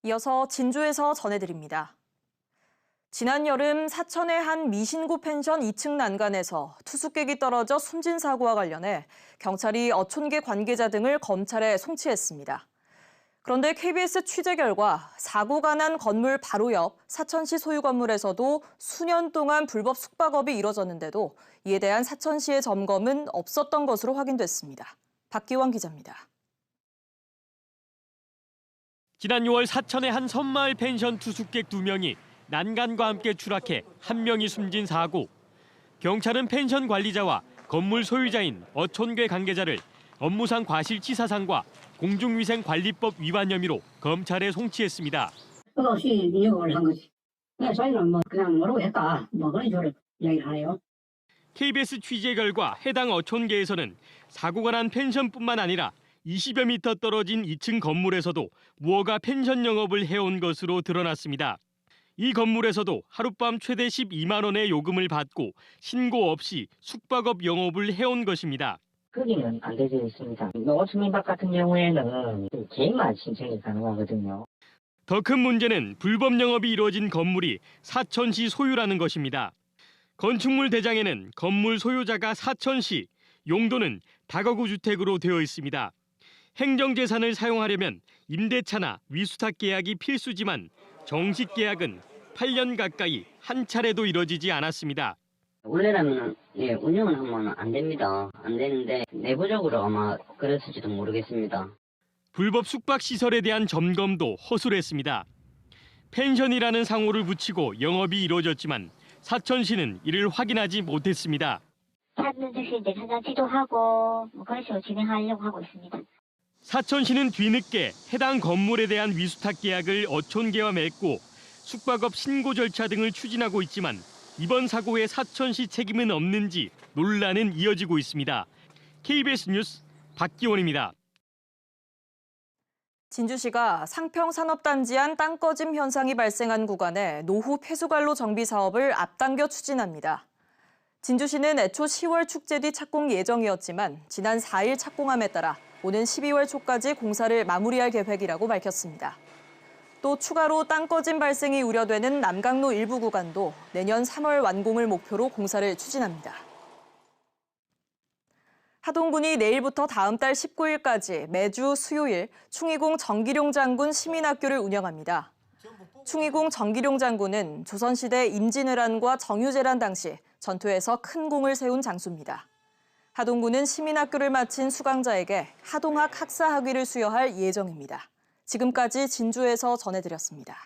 이어서 진주에서 전해드립니다. 지난 여름 사천의 한 미신고 펜션 2층 난간에서 투숙객이 떨어져 숨진 사고와 관련해 경찰이 어촌계 관계자 등을 검찰에 송치했습니다. 그런데 KBS 취재 결과 사고가 난 건물 바로 옆 사천시 소유 건물에서도 수년 동안 불법 숙박업이 이뤄졌는데도 이에 대한 사천시의 점검은 없었던 것으로 확인됐습니다. 박기원 기자입니다. 지난 6월 사천의 한 섬마을 펜션 투숙객 2명이 난간과 함께 추락해 1명이 숨진 사고. 경찰은 펜션 관리자와 건물 소유자인 어촌계 관계자를 업무상 과실치사상과 공중위생관리법 위반 혐의로 검찰에 송치했습니다. 끝없이 위협을 한 거지. 저희는 그냥 모르고 했다. 그런 식으로 이야기를 하네요. KBS 취재 결과 해당 어촌계에서는 사고가 난 펜션뿐만 아니라 20여 미터 떨어진 2층 건물에서도 무허가 펜션 영업을 해온 것으로 드러났습니다. 이 건물에서도 하룻밤 최대 12만 원의 요금을 받고 신고 없이 숙박업 영업을 해온 것입니다. 거기는 안 되어 있습니다. 오천민박 같은 경우에는 개인만 신청이 가능하거든요. 더 큰 문제는 불법 영업이 이루어진 건물이 사천시 소유라는 것입니다. 건축물 대장에는 건물 소유자가 사천시, 용도는 다가구 주택으로 되어 있습니다. 행정재산을 사용하려면 임대차나 위수탁 계약이 필수지만 정식 계약은 8년 가까이 한 차례도 이뤄지지 않았습니다. 원래는 운영을 하면 안 됩니다. 안 되는데 내부적으로 아마 그랬을지도 모르겠습니다. 불법 숙박시설에 대한 점검도 허술했습니다. 펜션이라는 상호를 붙이고 영업이 이루어졌지만 사천시는 이를 확인하지 못했습니다. 찾는듯이 이제 찾아지도 하고 그런 식으로 진행하려고 하고 있습니다. 사천시는 뒤늦게 해당 건물에 대한 위수탁 계약을 어촌계와 맺고 숙박업 신고 절차 등을 추진하고 있지만 이번 사고에 사천시 책임은 없는지 논란은 이어지고 있습니다. KBS 뉴스 박기원입니다. 진주시가 상평산업단지 안 땅꺼짐 현상이 발생한 구간에 노후 폐수관로 정비 사업을 앞당겨 추진합니다. 진주시는 애초 10월 축제 뒤 착공 예정이었지만 지난 4일 착공함에 따라 오는 12월 초까지 공사를 마무리할 계획이라고 밝혔습니다. 또 추가로 땅꺼짐 발생이 우려되는 남강로 일부 구간도 내년 3월 완공을 목표로 공사를 추진합니다. 하동군이 내일부터 다음 달 19일까지 매주 수요일 충의공 정기룡 장군 시민학교를 운영합니다. 충의공 정기룡 장군은 조선시대 임진왜란과 정유재란 당시 전투에서 큰 공을 세운 장수입니다. 하동군은 시민학교를 마친 수강자에게 하동학 학사학위를 수여할 예정입니다. 지금까지 진주에서 전해드렸습니다.